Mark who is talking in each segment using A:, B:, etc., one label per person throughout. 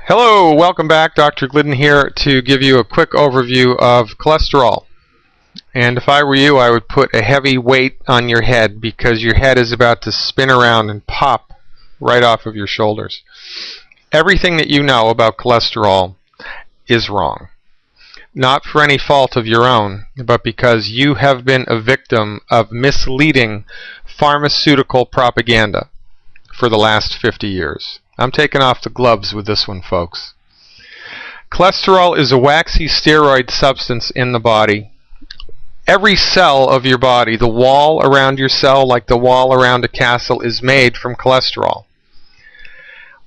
A: Hello, welcome back. Dr. Glidden here to give you a quick overview of cholesterol. And if I were you, I would put a heavy weight on your head because your head is about to spin around and pop right off of your shoulders. Everything that you know about cholesterol is wrong. Not for any fault of your own, but because you have been a victim of misleading pharmaceutical propaganda for the last 50 years. I'm taking off the gloves with this one, folks. Cholesterol is a waxy steroid substance in the body. Every cell of your body, the wall around your cell, like the wall around a castle, is made from cholesterol.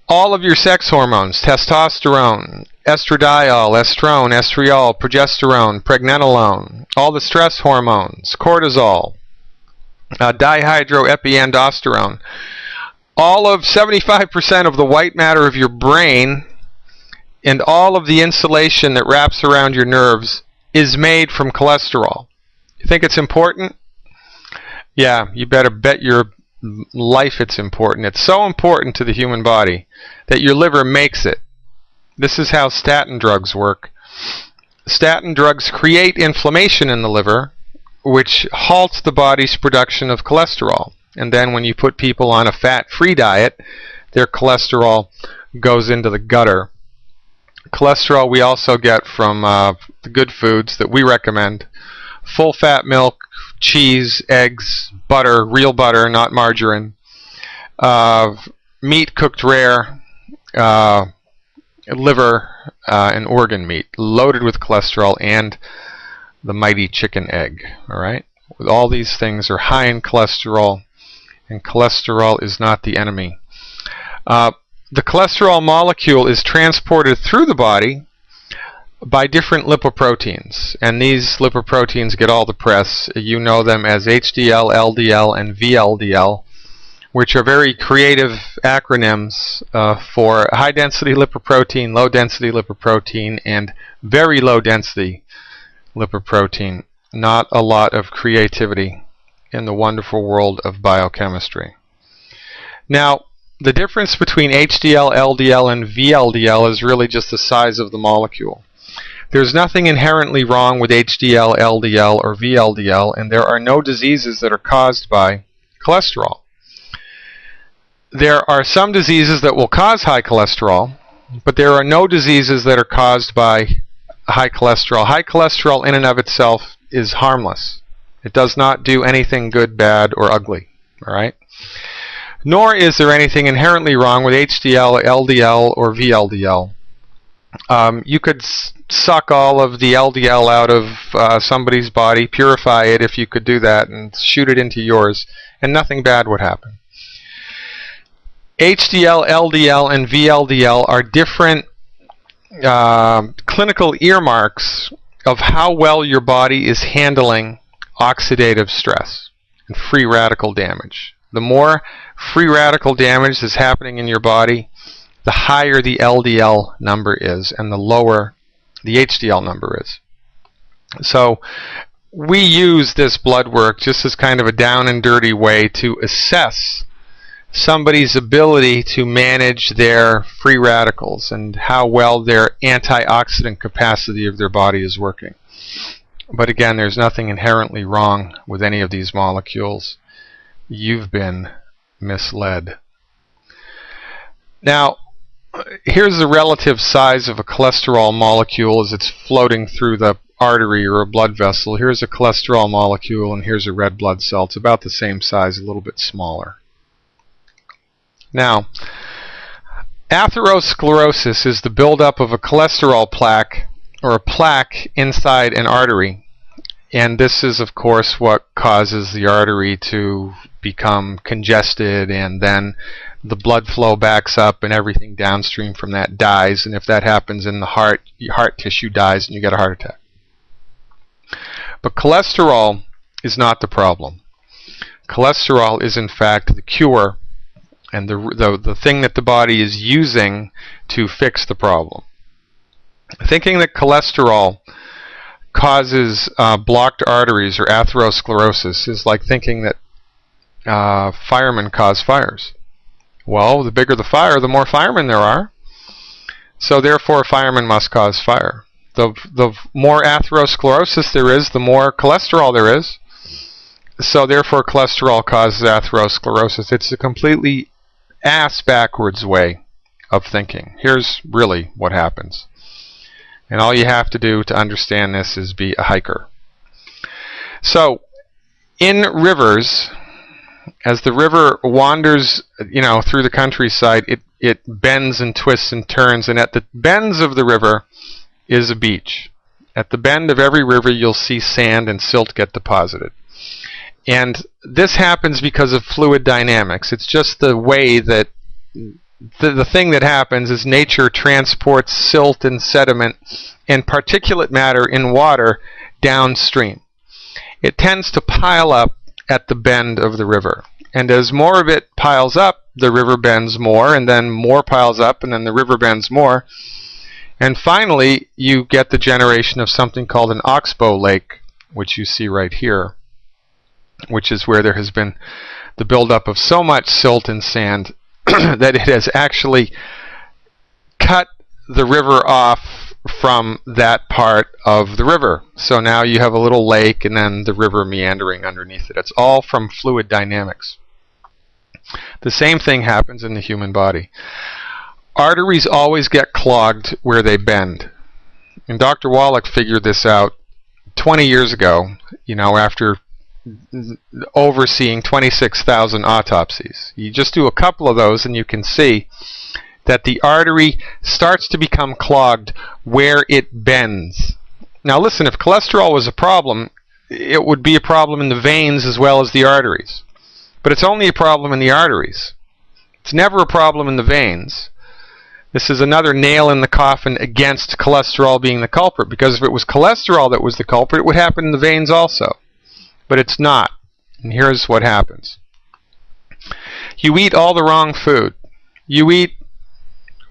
A: All of your sex hormones, testosterone, estradiol, estrone, estriol, progesterone, pregnenolone, all the stress hormones, cortisol, dihydroepiandrosterone, all of 75% of the white matter of your brain and all of the insulation that wraps around your nerves is made from cholesterol. You think it's important? Yeah, you better bet your life it's important. It's so important to the human body that your liver makes it. This is how statin drugs work. Statin drugs create inflammation in the liver, which halts the body's production of cholesterol. And then when you put people on a fat-free diet, their cholesterol goes into the gutter. Cholesterol we also get from the good foods that we recommend. Full-fat milk, cheese, eggs, butter, real butter, not margarine. Meat cooked rare, liver, and organ meat, loaded with cholesterol, and the mighty chicken egg. All right? All these things are high in cholesterol. And cholesterol is not the enemy. The cholesterol molecule is transported through the body by different lipoproteins. And these lipoproteins get all the press. You know them as HDL, LDL, and VLDL, which are very creative acronyms for high-density lipoprotein, low-density lipoprotein, and very low-density lipoprotein. Not a lot of creativity in the wonderful world of biochemistry. Now, the difference between HDL, LDL, and VLDL is really just the size of the molecule. There's nothing inherently wrong with HDL, LDL, or VLDL, and there are no diseases that are caused by cholesterol. There are some diseases that will cause high cholesterol, but there are no diseases that are caused by high cholesterol. High cholesterol in and of itself is harmless. It does not do anything good, bad, or ugly. All right? Nor is there anything inherently wrong with HDL, LDL, or VLDL. You could suck all of the LDL out of somebody's body, purify it if you could do that, and shoot it into yours, and nothing bad would happen. HDL, LDL, and VLDL are different clinical earmarks of how well your body is handling oxidative stress and free radical damage. The more free radical damage is happening in your body, the higher the LDL number is and the lower the HDL number is. So we use this blood work just as kind of a down and dirty way to assess somebody's ability to manage their free radicals and how well their antioxidant capacity of their body is working. But again, there's nothing inherently wrong with any of these molecules. You've been misled. Now, here's the relative size of a cholesterol molecule as it's floating through the artery or a blood vessel. Here's a cholesterol molecule and here's a red blood cell. It's about the same size, a little bit smaller. Now, atherosclerosis is the buildup of a cholesterol plaque or a plaque inside an artery. And this is, of course, what causes the artery to become congested, and then the blood flow backs up and everything downstream from that dies. And if that happens in the heart, your heart tissue dies and you get a heart attack. But cholesterol is not the problem. Cholesterol is, in fact, the cure and the thing that the body is using to fix the problem. Thinking that cholesterol causes blocked arteries or atherosclerosis is like thinking that firemen cause fires. Well, the bigger the fire, the more firemen there are. So therefore, a fireman must cause fire. The more atherosclerosis there is, the more cholesterol there is. So therefore, cholesterol causes atherosclerosis. It's a completely ass-backwards way of thinking. Here's really what happens. And all you have to do to understand this is be a hiker. So, in rivers, as the river wanders, through the countryside, it bends and twists and turns, and at the bends of the river is a beach. At the bend of every river, you'll see sand and silt get deposited. And this happens because of fluid dynamics. It's just the way that the thing that happens is nature transports silt and sediment and particulate matter in water downstream. It tends to pile up at the bend of the river. And as more of it piles up, the river bends more, and then more piles up, and then the river bends more. And finally, you get the generation of something called an oxbow lake, which you see right here, which is where there has been the buildup of so much silt and sand that it has actually cut the river off from that part of the river. So now you have a little lake and then the river meandering underneath it. It's all from fluid dynamics. The same thing happens in the human body. Arteries always get clogged where they bend. And Dr. Wallach figured this out 20 years ago, after overseeing 26,000 autopsies. You just do a couple of those and you can see that the artery starts to become clogged where it bends. Now listen, if cholesterol was a problem, it would be a problem in the veins as well as the arteries. But it's only a problem in the arteries. It's never a problem in the veins. This is another nail in the coffin against cholesterol being the culprit, because if it was cholesterol that was the culprit, it would happen in the veins also. But it's not. And here's what happens. You eat all the wrong food. You eat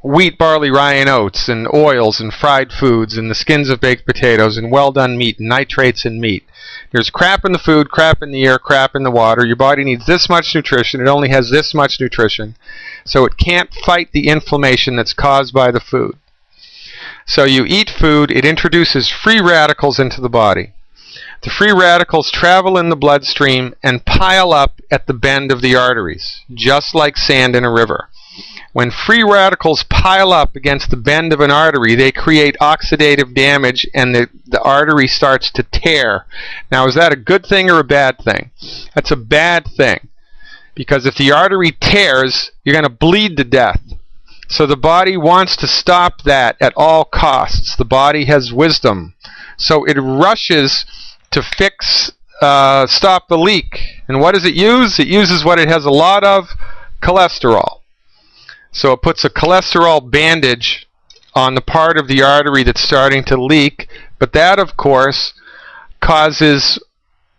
A: wheat, barley, rye, and oats, and oils, and fried foods, and the skins of baked potatoes, and well-done meat, and nitrates in meat. There's crap in the food, crap in the air, crap in the water. Your body needs this much nutrition. It only has this much nutrition. So it can't fight the inflammation that's caused by the food. So you eat food. It introduces free radicals into the body. The free radicals travel in the bloodstream and pile up at the bend of the arteries, just like sand in a river. When free radicals pile up against the bend of an artery, they create oxidative damage and the artery starts to tear. Now, is that a good thing or a bad thing? That's a bad thing, because if the artery tears, you're going to bleed to death. So the body wants to stop that at all costs. The body has wisdom. So it rushes to stop the leak. And what does it use? It uses what it has a lot of, cholesterol. So it puts a cholesterol bandage on the part of the artery that's starting to leak, but that, of course, causes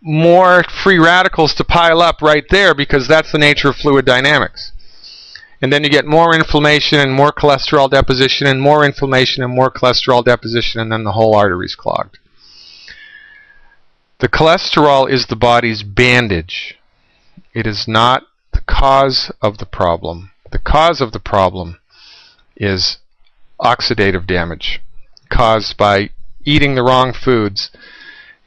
A: more free radicals to pile up right there, because that's the nature of fluid dynamics. And then you get more inflammation and more cholesterol deposition and more inflammation and more cholesterol deposition, and then the whole artery's clogged. The cholesterol is the body's bandage. It is not the cause of the problem. The cause of the problem is oxidative damage caused by eating the wrong foods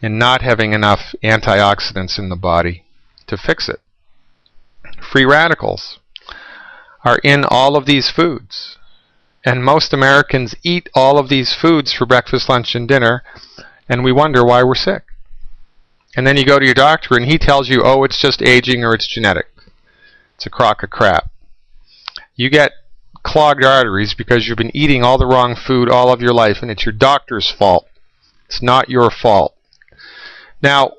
A: and not having enough antioxidants in the body to fix it. Free radicals are in all of these foods, and most Americans eat all of these foods for breakfast, lunch, and dinner, and we wonder why we're sick. And then you go to your doctor and he tells you, oh, it's just aging or it's genetic. It's a crock of crap. You get clogged arteries because you've been eating all the wrong food all of your life, and it's your doctor's fault. It's not your fault. Now,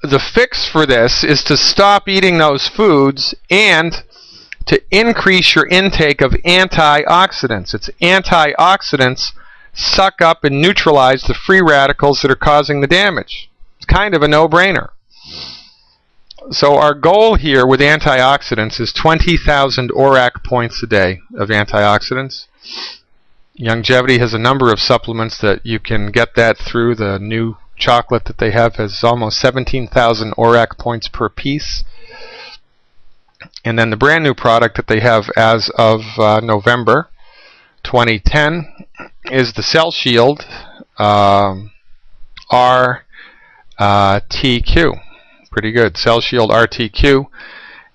A: the fix for this is to stop eating those foods and to increase your intake of antioxidants. It's antioxidants suck up and neutralize the free radicals that are causing the damage. It's kind of a no-brainer. So our goal here with antioxidants is 20,000 ORAC points a day of antioxidants. Longevity has a number of supplements that you can get that through. The new chocolate that they have has almost 17,000 ORAC points per piece. And then the brand new product that they have as of November, 2010 is the Cell Shield RTQ. Pretty good. Cell Shield RTQ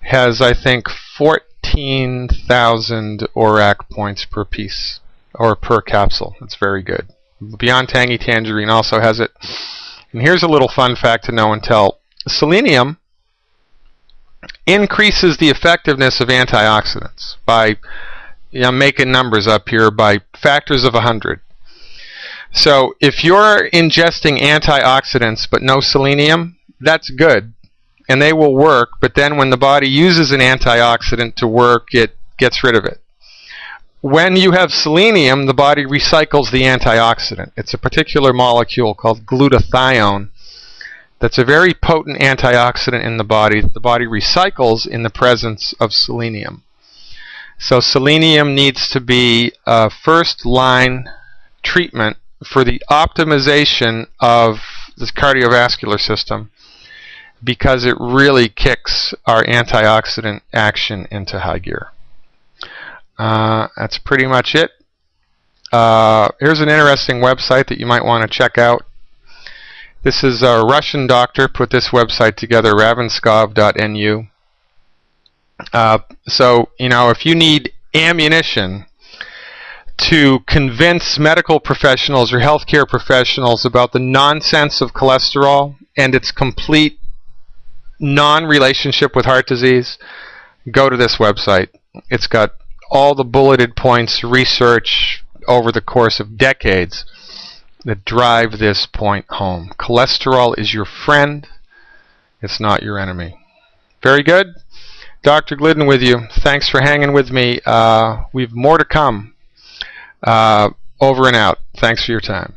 A: has, I think, 14,000 ORAC points per piece, or per capsule. That's very good. Beyond Tangy Tangerine also has it. And here's a little fun fact to know and tell. Selenium increases the effectiveness of antioxidants by, I'm making numbers up here, by factors of 100. So if you're ingesting antioxidants but no selenium, that's good, and they will work, but then when the body uses an antioxidant to work, it gets rid of it. When you have selenium, the body recycles the antioxidant. It's a particular molecule called glutathione that's a very potent antioxidant in the body that the body recycles in the presence of selenium. So selenium needs to be a first-line treatment for the optimization of this cardiovascular system, because it really kicks our antioxidant action into high gear. That's pretty much it. Here's an interesting website that you might want to check out. This is a Russian doctor put this website together, ravenskov.nu. So, if you need ammunition to convince medical professionals or healthcare professionals about the nonsense of cholesterol and its complete non-relationship with heart disease, go to this website. It's got all the bulleted points, research over the course of decades that drive this point home. Cholesterol is your friend. It's not your enemy. Very good. Dr. Glidden with you. Thanks for hanging with me. We've more to come. Over and out. Thanks for your time.